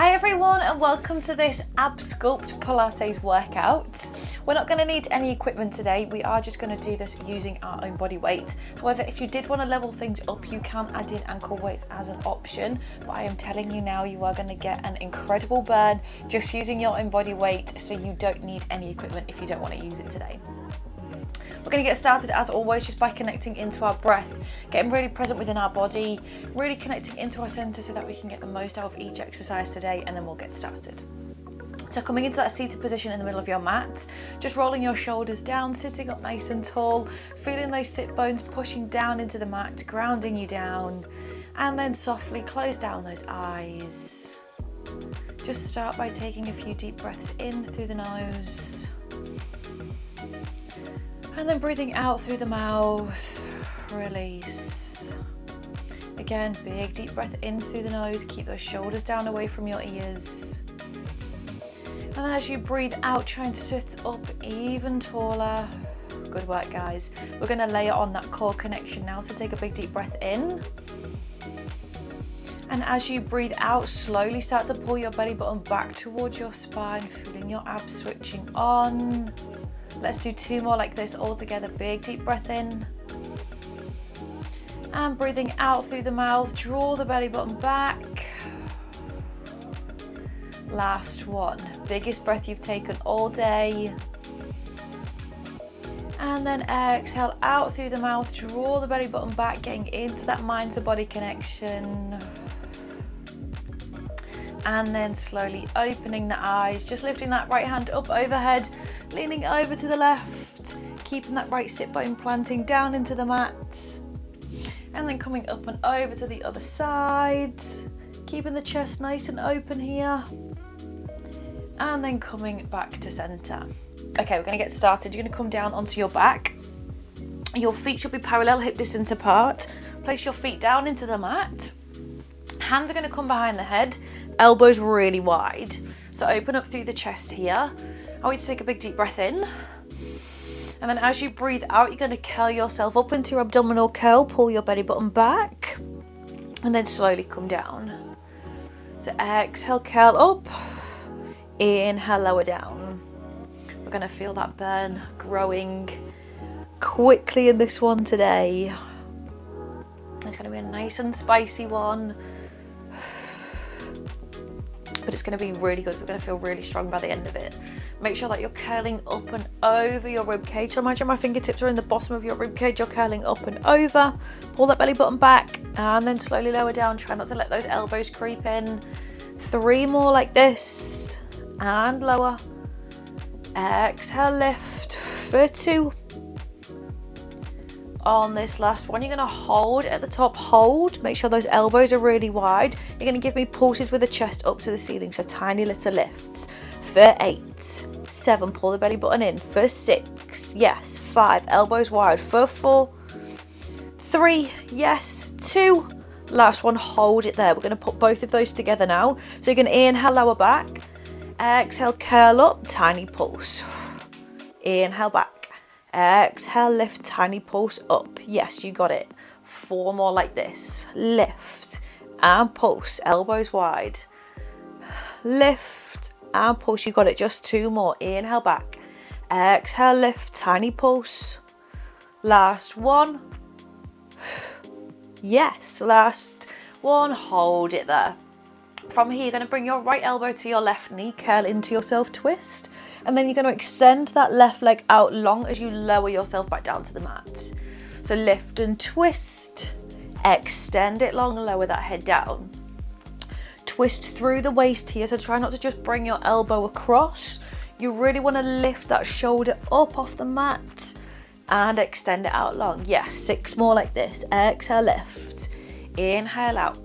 Hi everyone and welcome to this SCULPT Pilates workout. We're not going to need any equipment today, we are just going to do this using our own body weight. However, if you did want to level things up, you can add in ankle weights as an option, but I am telling you now, you are going to get an incredible burn just using your own body weight, so you don't need any equipment if you don't want to use it today. We're going to get started as always just by connecting into our breath, getting really present within our body, really connecting into our centre so that we can get the most out of each exercise today, and then we'll get started. So coming into that seated position in the middle of your mat, just rolling your shoulders down, sitting up nice and tall, feeling those sit bones pushing down into the mat, grounding you down, and then softly close down those eyes. Just start by taking a few deep breaths in through the nose. And then breathing out through the mouth, release. Again, big deep breath in through the nose, keep those shoulders down away from your ears. And then as you breathe out, try and sit up even taller. Good work, guys. We're going to layer on that core connection now, so take a big deep breath in. And as you breathe out, slowly start to pull your belly button back towards your spine, feeling your abs switching on. Let's do two more like this all together. Big deep breath in. And breathing out through the mouth, draw the belly button back. Last one. Biggest breath you've taken all day. And then exhale out through the mouth, draw the belly button back, getting into that mind to body connection. And then slowly opening the eyes, just lifting that right hand up overhead, leaning over to the left, keeping that right sit bone planting down into the mat, and then coming up and over to the other side, keeping the chest nice and open here, and then coming back to center. Okay, we're going to get started. You're going to come down onto your back. Your feet should be parallel, hip distance apart. Place your feet down into the mat. Hands are going to come behind the head, elbows really wide. So open up through the chest here. I want you to take a big deep breath in. And then as you breathe out, you're going to curl yourself up into your abdominal curl, pull your belly button back, and then slowly come down. So exhale, curl up, inhale, lower down. We're going to feel that burn growing quickly in this one today. It's going to be a nice and spicy one, but it's going to be really good. We're going to feel really strong by the end of it. Make sure that you're curling up and over your rib cage. So imagine my fingertips are in the bottom of your rib cage. You're curling up and over. Pull that belly button back and then slowly lower down. Try not to let those elbows creep in. 3 more like this and lower. Exhale, lift for 2. On this last one, you're going to hold at the top, hold, make sure those elbows are really wide. You're going to give me pulses with the chest up to the ceiling, so tiny little lifts. For 8, 7, pull the belly button in. For 6, yes, 5, elbows wide. For 4, 3, yes, 2. Last one, hold it there. We're going to put both of those together now. So you're going to inhale, lower back. Exhale, curl up, tiny pulse. Inhale, back. Exhale, lift, tiny pulse up. Yes, you got it. 4 more like this. Lift and pulse, elbows wide. Lift and pulse, you got it. Just 2 more. Inhale, back. Exhale, lift, tiny pulse. Last one. Yes, last one. Hold it there. From here, you're going to bring your right elbow to your left knee, curl into yourself, twist. And then you're going to extend that left leg out long as you lower yourself back down to the mat. So lift and twist, extend it long, lower that head down. Twist through the waist here, so try not to just bring your elbow across. You really want to lift that shoulder up off the mat and extend it out long. Yes, 6 more like this. Exhale, lift. Inhale out.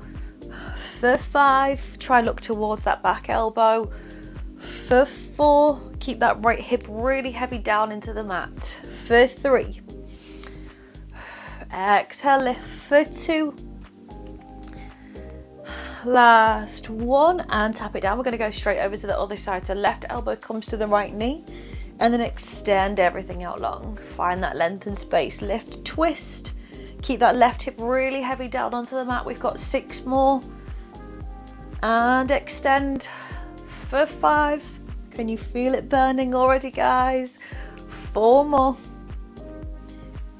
For 5, try and look towards that back elbow. For 4, keep that right hip really heavy down into the mat. For 3, exhale, lift. For 2, last one, and tap it down. We're going to go straight over to the other side. So left elbow comes to the right knee, and then extend everything out long. Find that length and space. Lift, twist. Keep that left hip really heavy down onto the mat. We've got 6 more. And extend for 5. Can you feel it burning already, guys? 4 more.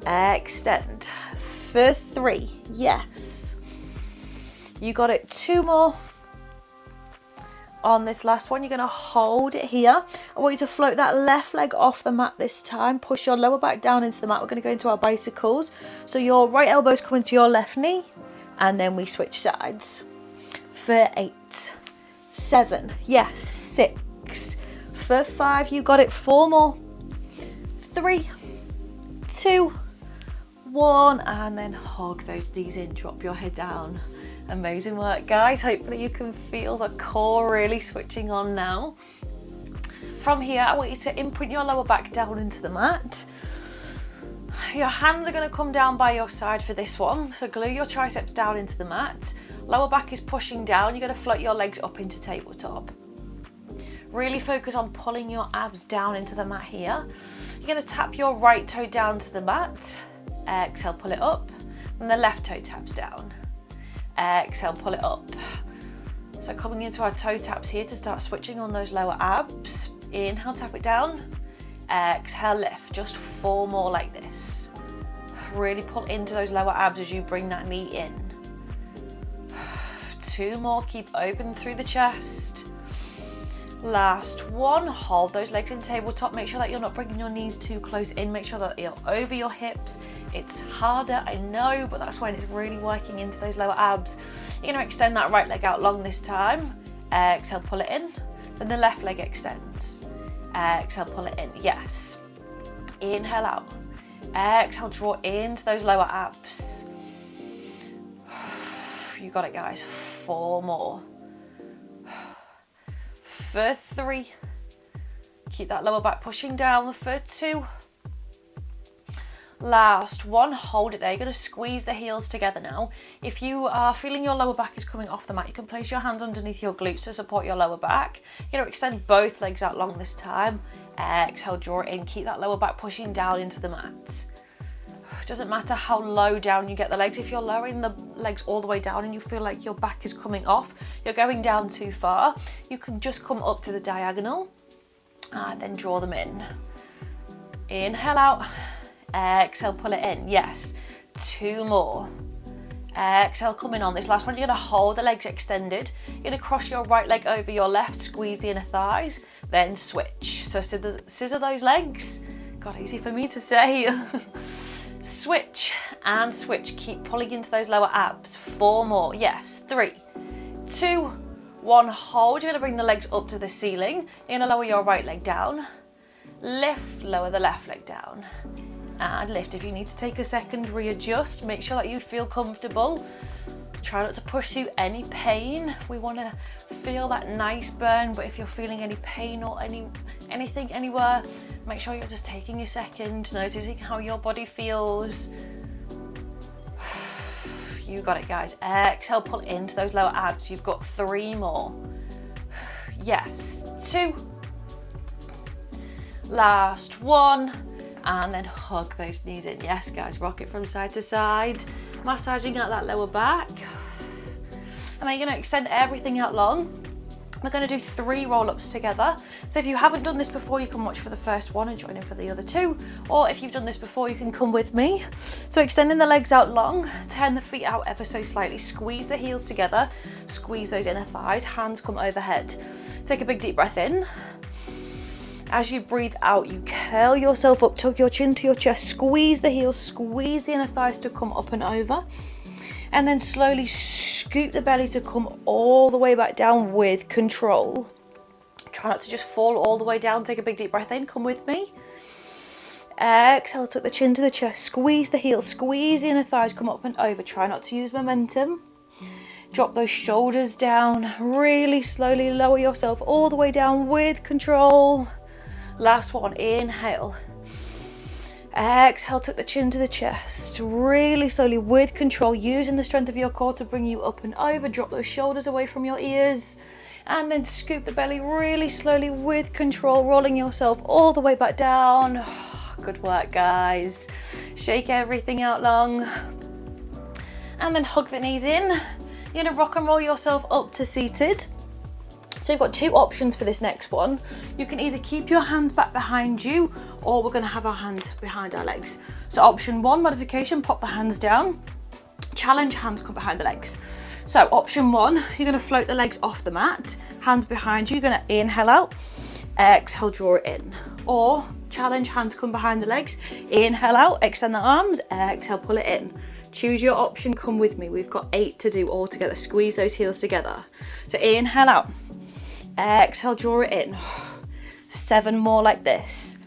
Extend for 3. Yes. You got it. 2 more. On this last one, you're going to hold it here. I want you to float that left leg off the mat this time. Push your lower back down into the mat. We're going to go into our bicycles. So your right elbow's coming to your left knee. And then we switch sides. For 8. 7. Yes. 6. For 5. You got it. 4 more. 3. 2. 1. And then hug those knees in. Drop your head down. Amazing work, guys. Hopefully you can feel the core really switching on now. From here, I want you to imprint your lower back down into the mat. Your hands are going to come down by your side for this one. So glue your triceps down into the mat. Lower back is pushing down. You're going to float your legs up into tabletop. Really focus on pulling your abs down into the mat here. You're going to tap your right toe down to the mat. Exhale, pull it up. And the left toe taps down. Exhale, pull it up. So coming into our toe taps here to start switching on those lower abs. Inhale, tap it down. Exhale, lift. Just 4 more like this. Really pull into those lower abs as you bring that knee in. 2 more. Keep open through the chest. Last one. Hold those legs in tabletop. Make sure that you're not bringing your knees too close in. Make sure that you're over your hips. It's harder, I know, but that's when it's really working into those lower abs. You're going to extend that right leg out long this time. Exhale, pull it in. Then the left leg extends. Exhale, pull it in. Yes. Inhale out. Exhale, draw into those lower abs. You got it, guys. 4 more. For 3. Keep that lower back pushing down. For 2. Last one. Hold it there. You're going to squeeze the heels together now. If you are feeling your lower back is coming off the mat, you can place your hands underneath your glutes to support your lower back. You're going to extend both legs out long this time. Exhale, draw it in. Keep that lower back pushing down into the mat. It doesn't matter how low down you get the legs. If you're lowering the legs all the way down and you feel like your back is coming off, you're going down too far, you can just come up to the diagonal and then draw them in. Inhale out. Exhale, pull it in. Yes. 2 more. Exhale, come in on this last one. You're going to hold the legs extended. You're going to cross your right leg over your left, squeeze the inner thighs, then switch. So scissor those legs. God, easy for me to say. Switch and switch. Keep pulling into those lower abs. 4 more. Yes. 3, 2, 1. Hold. You're going to bring the legs up to the ceiling. You're going to lower your right leg down. Lift. Lower the left leg down. And lift. If you need to take a second, readjust. Make sure that you feel comfortable. Try not to push through any pain. We want to feel that nice burn, but if you're feeling any pain or anything anywhere, make sure you're just taking a second, noticing how your body feels. You got it, guys. Exhale, pull into those lower abs. You've got 3 more. Yes. 2. Last one. And then hug those knees in. Yes, guys, rock it from side to side, massaging out that lower back. And then you're going to extend everything out long. We're going to do 3 roll-ups together. So if you haven't done this before, you can watch for the first one and join in for the other 2. Or if you've done this before, you can come with me. So extending the legs out long, turn the feet out ever so slightly, squeeze the heels together, squeeze those inner thighs, hands come overhead. Take a big deep breath in. As you breathe out, you curl yourself up, tuck your chin to your chest, squeeze the heels, squeeze the inner thighs to come up and over. And then slowly scoop the belly to come all the way back down with control. Try not to just fall all the way down. Take a big deep breath in, come with me. Exhale, tuck the chin to the chest, squeeze the heels, squeeze the inner thighs, come up and over. Try not to use momentum. Drop those shoulders down, really slowly lower yourself all the way down with control. Last one, inhale. Exhale, tuck the chin to the chest, really slowly with control, using the strength of your core to bring you up and over. Drop those shoulders away from your ears and then scoop the belly really slowly with control, rolling yourself all the way back down. Good work, guys. Shake everything out long and then hug the knees in. You're gonna rock and roll yourself up to seated. So you've got two options for this next one. You can either keep your hands back behind you, or we're gonna have our hands behind our legs. So option one, modification, pop the hands down. Challenge, hands come behind the legs. So option one, you're gonna float the legs off the mat, hands behind you, you're gonna inhale out, exhale, draw it in. Or challenge, hands come behind the legs, inhale out, extend the arms, exhale, pull it in. Choose your option, come with me. We've got 8 to do all together. Squeeze those heels together. So inhale out, exhale, draw it in. 7 more like this.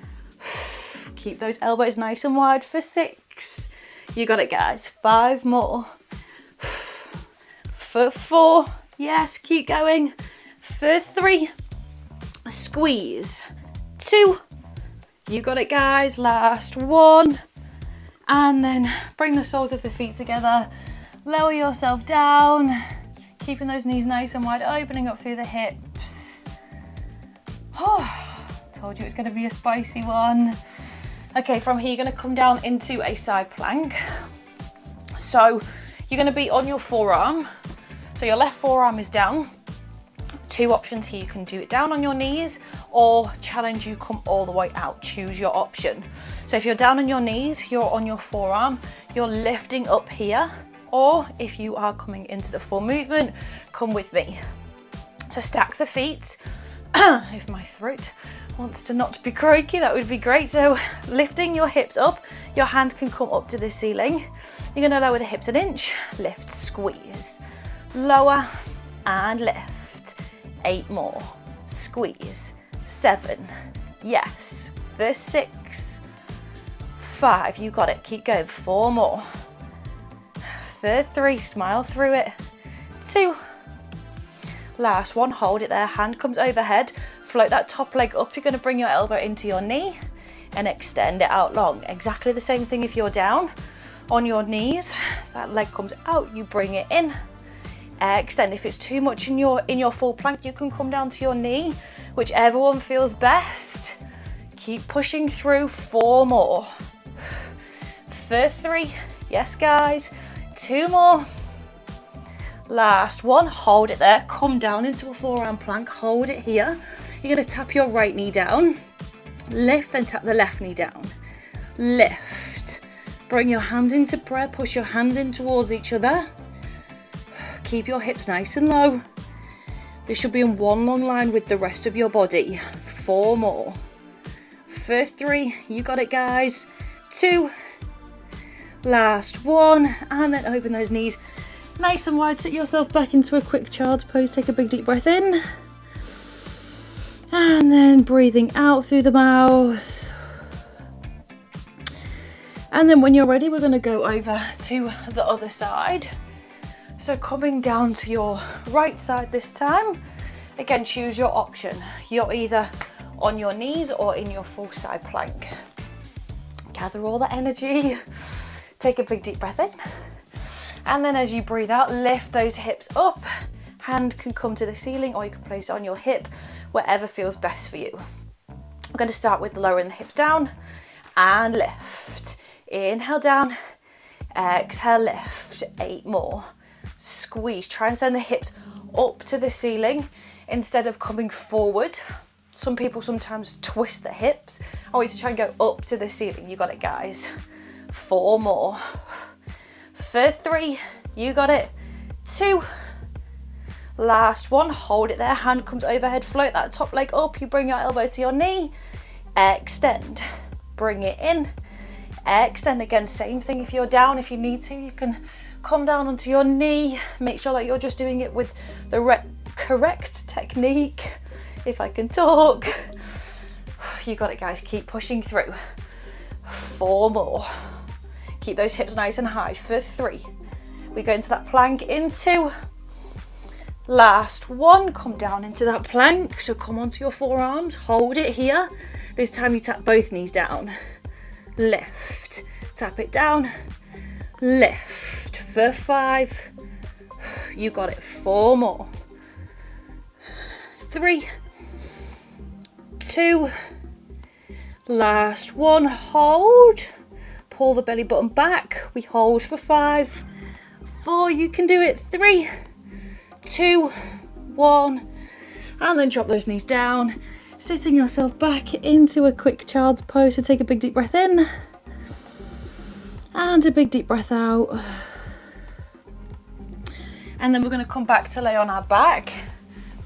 Keep those elbows nice and wide for 6. You got it, guys. 5 more. For 4, yes, keep going. For 3, squeeze. 2, you got it, guys. Last 1. And then bring the soles of the feet together. Lower yourself down, keeping those knees nice and wide, opening up through the hips. Oh, told you it's going to be a spicy one. Okay, from here, you're going to come down into a side plank. So you're going to be on your forearm. So your left forearm is down. 2 options here. You can do it down on your knees, or challenge, you come all the way out. Choose your option. So if you're down on your knees, you're on your forearm, you're lifting up here, or if you are coming into the full movement, come with me. So stack the feet. If my throat wants to not be croaky, that would be great. So lifting your hips up, your hand can come up to the ceiling. You're gonna lower the hips an inch, lift, squeeze, lower and lift. 8 more, squeeze. 7, yes. For 6, 5, you got it, keep going. 4 more. For 3, smile through it. 2, last one, hold it there, hand comes overhead, float that top leg up, you're gonna bring your elbow into your knee and extend it out long. Exactly the same thing if you're down on your knees, that leg comes out, you bring it in. Extend. If it's too much in your full plank, you can come down to your knee, whichever one feels best. Keep pushing through. 4 more. For 3, yes guys. 2 more. Last one, hold it there, come down into a forearm plank, hold it here. You're gonna tap your right knee down, lift, then tap the left knee down. Lift. Bring your hands into prayer, push your hands in towards each other. Keep your hips nice and low. This should be in one long line with the rest of your body. 4 more. For 3, you got it guys. 2, last 1, and then open those knees nice and wide. Sit yourself back into a quick child's pose. Take a big deep breath in. And then breathing out through the mouth. And then when you're ready, we're gonna go over to the other side. So coming down to your right side this time, again, choose your option. You're either on your knees or in your full side plank. Gather all the energy, take a big deep breath in. And then as you breathe out, lift those hips up. Hand can come to the ceiling or you can place it on your hip, whatever feels best for you. We're going to start with lowering the hips down and lift. Inhale down, exhale, lift. 8 more. Squeeze, try and send the hips up to the ceiling instead of coming forward. Some people sometimes twist the hips. I want you to try and go up to the ceiling. You got it guys. 4 more. For 3, you got it. 2, last one, hold it there, hand comes overhead, float that top leg up, you bring your elbow to your knee, extend, bring it in, extend again, same thing if you're down, if you need to, you can come down onto your knee, make sure that you're just doing it with the correct technique, if I can talk. You got it guys, keep pushing through. 4 more. Keep those hips nice and high. For 3, we go into that plank in 2. Last 1, come down into that plank. So come onto your forearms, hold it here. This time you tap both knees down. Lift, tap it down, lift. For 5, you got it. 4 more. 3, 2, last 1, hold. Pull the belly button back, we hold for 5, 4, you can do it. 3, 2, 1, and then drop those knees down, sitting yourself back into a quick child's pose. So take a big deep breath in and a big deep breath out. And then we're going to come back to lay on our back.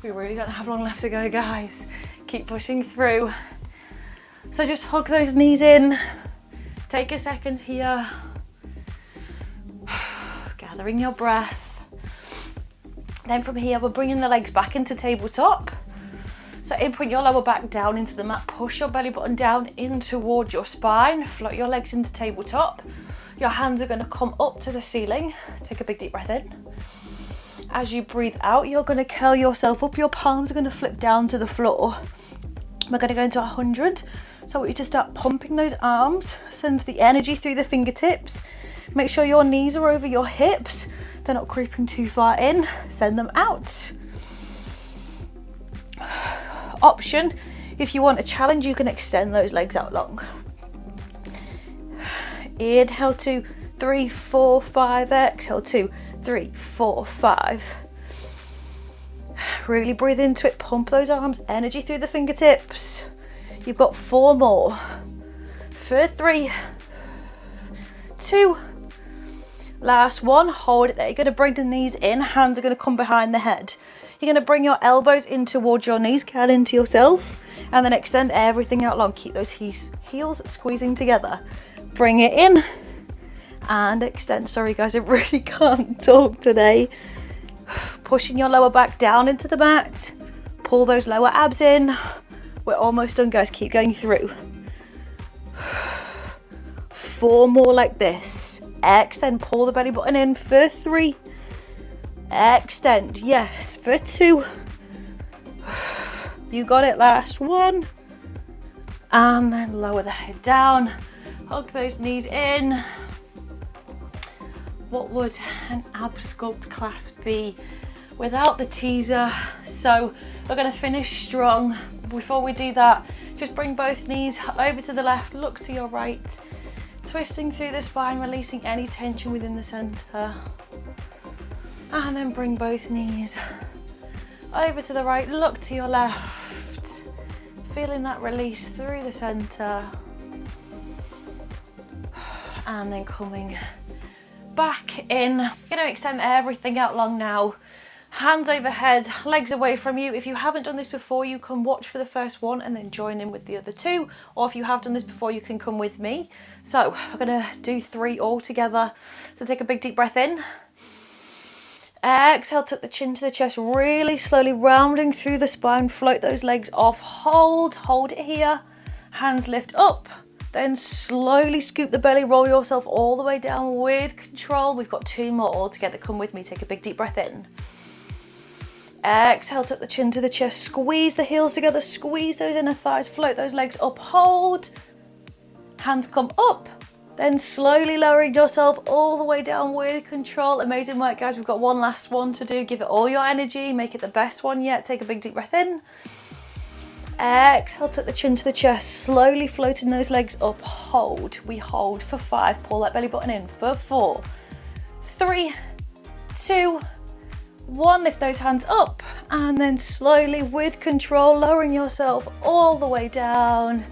We really don't have long left to go, guys. Keep pushing through. So just hug those knees in. Take a second here. Gathering your breath. Then from here, we're bringing the legs back into tabletop. So input your lower back down into the mat. Push your belly button down in towards your spine. Float your legs into tabletop. Your hands are going to come up to the ceiling. Take a big deep breath in. As you breathe out, you're going to curl yourself up. Your palms are going to flip down to the floor. We're going to go into 100. So I want you to start pumping those arms. Send the energy through the fingertips. Make sure your knees are over your hips. They're not creeping too far in. Send them out. Option, if you want a challenge, you can extend those legs out long. Inhale 2, 3, 4, 5. Exhale 2, 3, 4, 5. Really breathe into it. Pump those arms. Energy through the fingertips. You've got 4 more. For 3, 2. Last one. Hold it there. You're going to bring the knees in. Hands are going to come behind the head. You're going to bring your elbows in towards your knees. Curl into yourself. And then extend everything out long. Keep those heels squeezing together. Bring it in. And extend. Sorry guys, I really can't talk today. Pushing your lower back down into the mat. Pull those lower abs in. We're almost done, guys. Keep going through. 4 more like this. Extend. Pull the belly button in for 3. Extend. Yes. For 2. You got it. Last one. And then lower the head down. Hug those knees in. What would an ab sculpt class be without the teaser? So we're going to finish strong. Before we do that, just bring both knees over to the left, look to your right, twisting through the spine, releasing any tension within the center. And then bring both knees over to the right, look to your left, feeling that release through the center. And then coming back in. You're going to extend everything out long now. Hands overhead, legs away from you. If you haven't done this before, you can watch for the first one and then join in with the other 2. Or if you have done this before, you can come with me. So we're going to do 3 all together. So take a big deep breath in. Exhale, tuck the chin to the chest, really slowly rounding through the spine. Float those legs off. Hold it here. Hands lift up. Then slowly scoop the belly, roll yourself all the way down with control. We've got 2 more all together. Come with me, take a big deep breath in. Exhale, tuck the chin to the chest, squeeze the heels together, squeeze those inner thighs, float those legs up, hold. Hands come up, then slowly lowering yourself all the way down with control. Amazing work, guys. We've got one last one to do. Give it all your energy, make it the best one yet. Take a big deep breath in. Exhale, tuck the chin to the chest, slowly floating those legs up, hold. We hold for 5, pull that belly button in for 4, 3, 2, 1, lift those hands up, and then slowly with control, lowering yourself all the way down.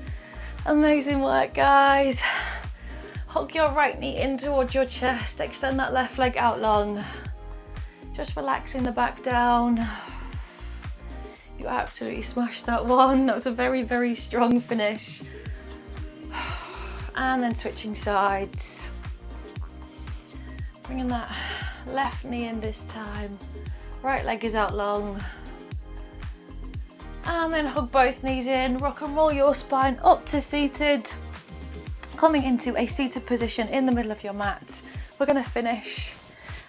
Amazing work, guys. Hug your right knee in towards your chest, extend that left leg out long. Just relaxing the back down. You absolutely smashed that one. That was a very, very strong finish. And then switching sides. Bringing that left knee in this time. Right leg is out long. And then hug both knees in. Rock and roll your spine up to seated. Coming into a seated position in the middle of your mat. We're going to finish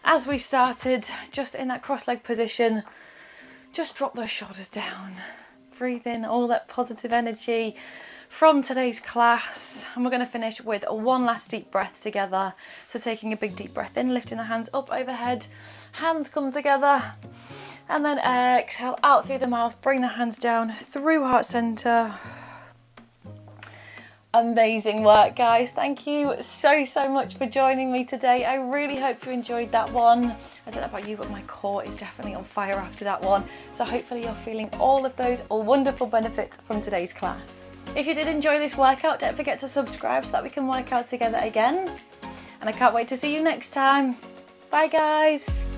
as we started, just in that cross-leg position. Just drop those shoulders down. Breathe in all that positive energy from today's class. And we're going to finish with 1 last deep breath together. So taking a big deep breath in, lifting the hands up overhead. Hands come together. And then exhale out through the mouth. Bring the hands down through heart center. Amazing work, guys. Thank you so much for joining me today. I really hope you enjoyed that one. I don't know about you, but my core is definitely on fire after that one. So hopefully you're feeling all of those wonderful benefits from today's class. If you did enjoy this workout, don't forget to subscribe so that we can work out together again. And I can't wait to see you next time. Bye, guys.